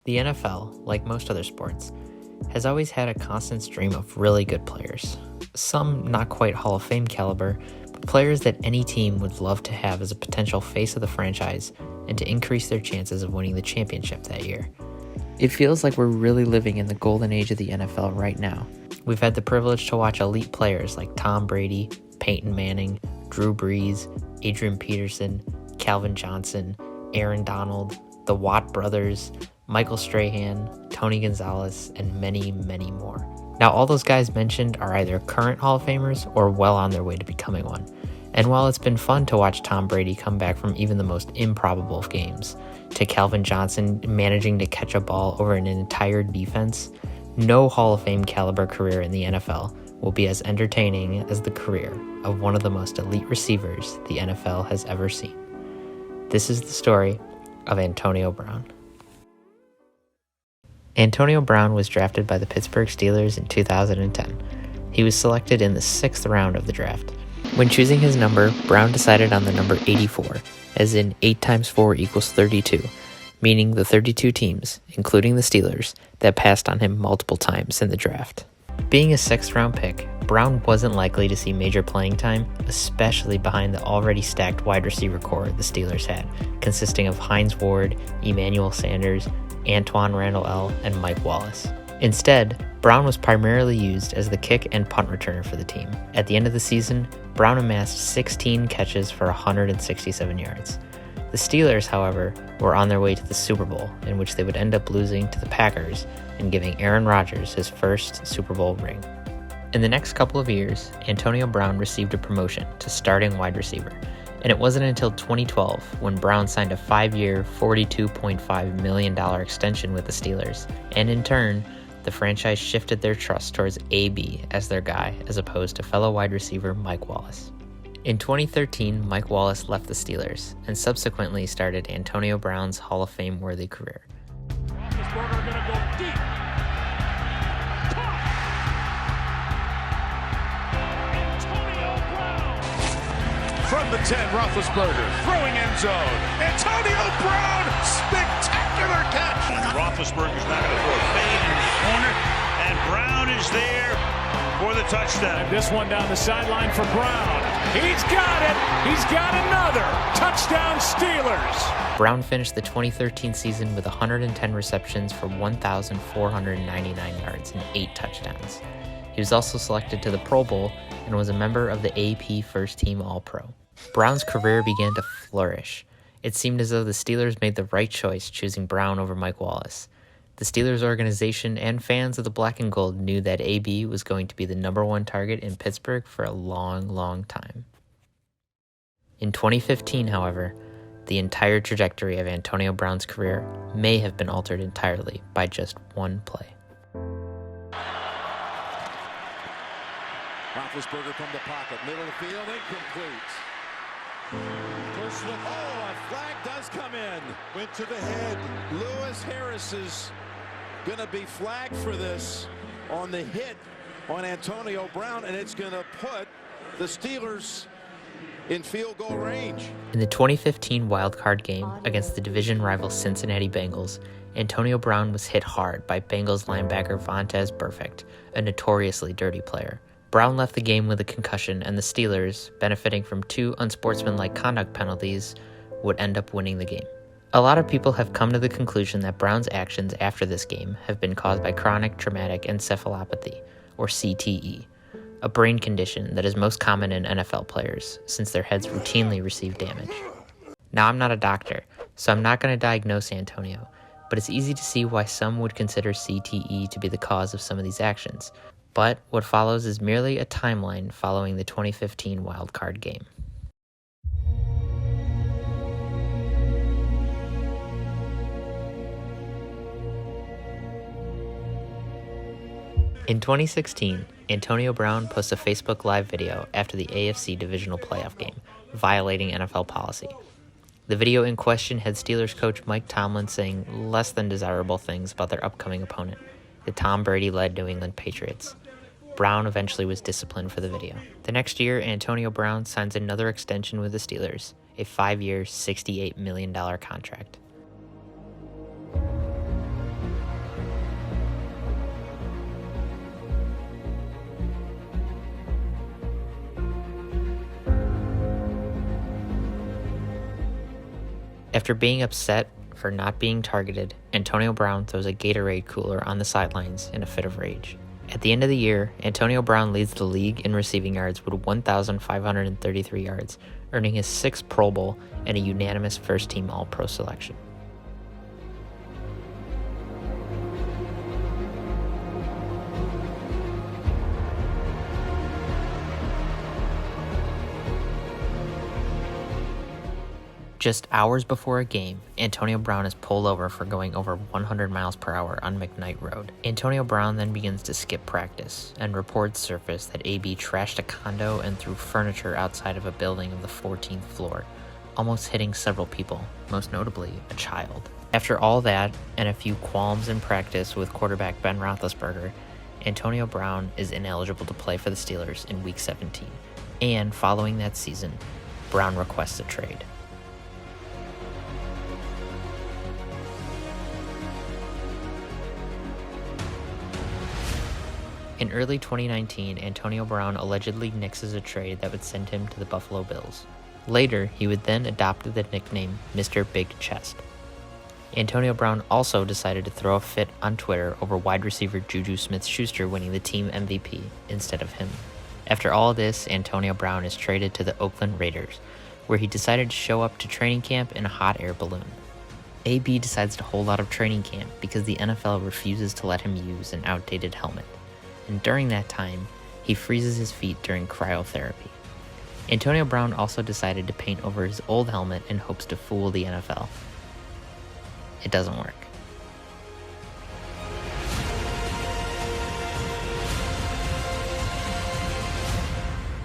The NFL, like most other sports, has always had a constant stream of really good players. Some not quite Hall of Fame caliber, but players that any team would love to have as a potential face of the franchise and to increase their chances of winning the championship that year. It feels like we're really living in the golden age of the NFL right now. We've had the privilege to watch elite players like Tom Brady, Peyton Manning, Drew Brees, Adrian Peterson, Calvin Johnson, Aaron Donald, the Watt brothers, Michael Strahan, Tony Gonzalez, and many, many more. Now, all those guys mentioned are either current Hall of Famers or well on their way to becoming one. And while it's been fun to watch Tom Brady come back from even the most improbable of games, to Calvin Johnson managing to catch a ball over an entire defense, no Hall of Fame caliber career in the NFL will be as entertaining as the career of one of the most elite receivers the NFL has ever seen. This is the story of Antonio Brown. Antonio Brown was drafted by the Pittsburgh Steelers in 2010. He was selected in the 6th round of the draft. When choosing his number, Brown decided on the number 84, as in 8 times 4 equals 32, meaning the 32 teams, including the Steelers, that passed on him multiple times in the draft. Being a 6th round pick, Brown wasn't likely to see major playing time, especially behind the already stacked wide receiver core the Steelers had, consisting of Hines Ward, Emmanuel Sanders, Antoine Randall L., and Mike Wallace. Instead, Brown was primarily used as the kick and punt returner for the team. At the end of the season, Brown amassed 16 catches for 167 yards. The Steelers, however, were on their way to the Super Bowl, in which they would end up losing to the Packers and giving Aaron Rodgers his first Super Bowl ring. In the next couple of years, Antonio Brown received a promotion to starting wide receiver, and it wasn't until 2012 when Brown signed a 5-year, $42.5 million extension with the Steelers, and in turn, the franchise shifted their trust towards AB as their guy, as opposed to fellow wide receiver Mike Wallace. In 2013, Mike Wallace left the Steelers, and subsequently started Antonio Brown's Hall of Fame-worthy career. Roethlisberger gonna go deep. Antonio Brown. From the 10, Roethlisberger throwing end zone. Antonio Brown, spectacular catch. Roethlisberger's not gonna throw a fade in the corner, and Brown is there for the touchdown. And this one down the sideline for Brown. He's got it. He's got another. Touchdown Steelers. Brown finished the 2013 season with 110 receptions for 1,499 yards and 8 touchdowns. He was also selected to the Pro Bowl and was a member of the AP First Team All-Pro. Brown's career began to flourish. It seemed as though the Steelers made the right choice choosing Brown over Mike Wallace. The Steelers organization and fans of the black and gold knew that AB was going to be the number 1 target in Pittsburgh for a long, long time. In 2015, however, the entire trajectory of Antonio Brown's career may have been altered entirely by just one play. Roethlisberger from the pocket, middle of the field, incomplete. First look, a flag does come in. Went to the head. Lewis Harris is going to be flagged for this on the hit on Antonio Brown, and it's going to put the Steelers in field goal range. In the 2015 wildcard game against the division rival Cincinnati Bengals, Antonio Brown was hit hard by Bengals linebacker Vontaze Burfict, a notoriously dirty player. Brown left the game with a concussion, and the Steelers, benefiting from 2 unsportsmanlike conduct penalties, would end up winning the game. A lot of people have come to the conclusion that Brown's actions after this game have been caused by chronic traumatic encephalopathy, or CTE, a brain condition that is most common in NFL players since their heads routinely receive damage. Now, I'm not a doctor, so I'm not going to diagnose Antonio, but it's easy to see why some would consider CTE to be the cause of some of these actions. But what follows is merely a timeline following the 2015 wildcard game. In 2016, Antonio Brown posted a Facebook Live video after the AFC divisional playoff game, violating NFL policy. The video in question had Steelers coach Mike Tomlin saying less than desirable things about their upcoming opponent, the Tom Brady-led New England Patriots. Brown eventually was disciplined for the video. The next year, Antonio Brown signs another extension with the Steelers, a 5-year, $68 million contract. After being upset for not being targeted, Antonio Brown throws a Gatorade cooler on the sidelines in a fit of rage. At the end of the year, Antonio Brown leads the league in receiving yards with 1,533 yards, earning his 6th Pro Bowl and a unanimous first-team All-Pro selection. Just hours before a game, Antonio Brown is pulled over for going over 100 miles per hour on McKnight Road. Antonio Brown then begins to skip practice, and reports surface that AB trashed a condo and threw furniture outside of a building of the 14th floor, almost hitting several people, most notably a child. After all that, and a few qualms in practice with quarterback Ben Roethlisberger, Antonio Brown is ineligible to play for the Steelers in Week 17, and following that season, Brown requests a trade. In early 2019, Antonio Brown allegedly nixes a trade that would send him to the Buffalo Bills. Later, he would then adopt the nickname Mr. Big Chest. Antonio Brown also decided to throw a fit on Twitter over wide receiver Juju Smith-Schuster winning the team MVP instead of him. After all this, Antonio Brown is traded to the Oakland Raiders, where he decided to show up to training camp in a hot air balloon. AB decides to hold out of training camp because the NFL refuses to let him use an outdated helmet. And during that time, he freezes his feet during cryotherapy. Antonio Brown also decided to paint over his old helmet in hopes to fool the NFL. It doesn't work.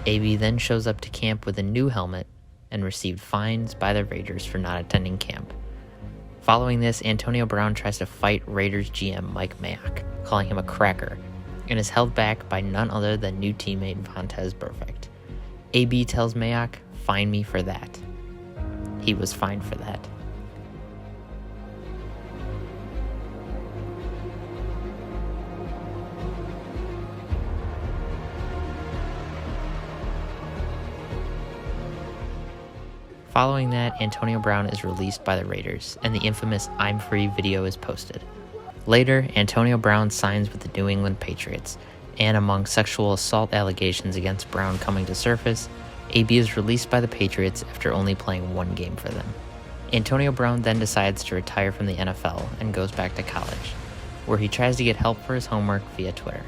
AB then shows up to camp with a new helmet and received fines by the Raiders for not attending camp. Following this, Antonio Brown tries to fight Raiders GM Mike Mayock, calling him a cracker, and is held back by none other than new teammate Vontaze Burfict. AB tells Mayock, "Fine me for that." He was fined for that. Following that, Antonio Brown is released by the Raiders, and the infamous "I'm Free" video is posted. Later, Antonio Brown signs with the New England Patriots, and among sexual assault allegations against Brown coming to surface, AB is released by the Patriots after only playing one game for them. Antonio Brown then decides to retire from the NFL and goes back to college, where he tries to get help for his homework via Twitter.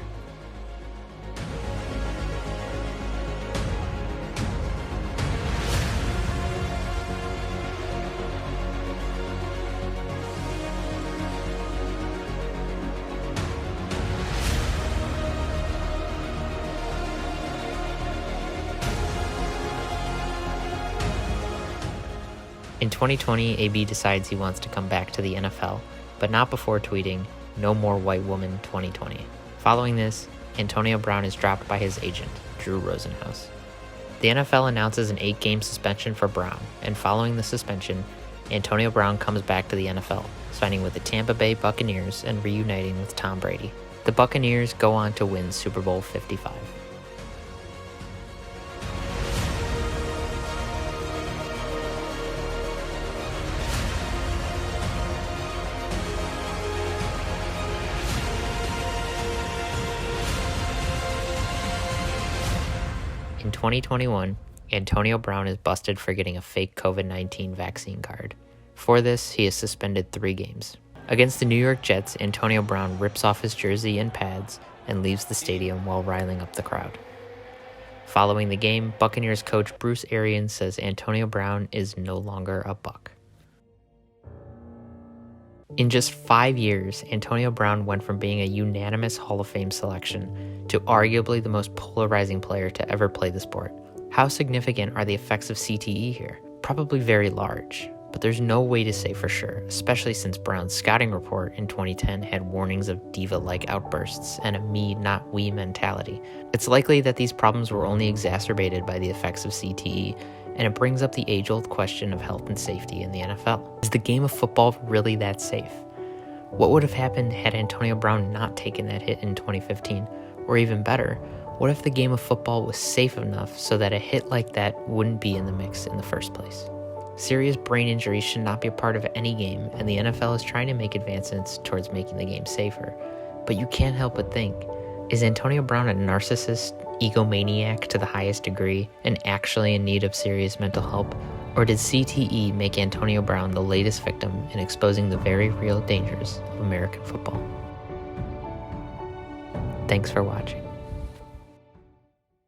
In 2020, AB decides he wants to come back to the NFL, but not before tweeting, "No more white woman 2020." Following this, Antonio Brown is dropped by his agent, Drew Rosenhaus. The NFL announces an 8-game suspension for Brown, and following the suspension, Antonio Brown comes back to the NFL, signing with the Tampa Bay Buccaneers and reuniting with Tom Brady. The Buccaneers go on to win Super Bowl 55. In 2021, Antonio Brown is busted for getting a fake COVID-19 vaccine card. For this, he is suspended 3 games. Against the New York Jets, Antonio Brown rips off his jersey and pads and leaves the stadium while riling up the crowd. Following the game, Buccaneers coach Bruce Arians says Antonio Brown is no longer a Buck. In just 5 years, Antonio Brown went from being a unanimous Hall of Fame selection to arguably the most polarizing player to ever play the sport. How significant are the effects of CTE here? Probably very large, but there's no way to say for sure, especially since Brown's scouting report in 2010 had warnings of diva-like outbursts and a me, not we mentality. It's likely that these problems were only exacerbated by the effects of CTE, and it brings up the age-old question of health and safety in the NFL. Is the game of football really that safe? What would have happened had Antonio Brown not taken that hit in 2015? Or even better, what if the game of football was safe enough so that a hit like that wouldn't be in the mix in the first place? Serious brain injuries should not be a part of any game, and the NFL is trying to make advancements towards making the game safer. But you can't help but think, is Antonio Brown a narcissist, egomaniac to the highest degree, and actually in need of serious mental help? Or did CTE make Antonio Brown the latest victim in exposing the very real dangers of American football? Thanks for watching.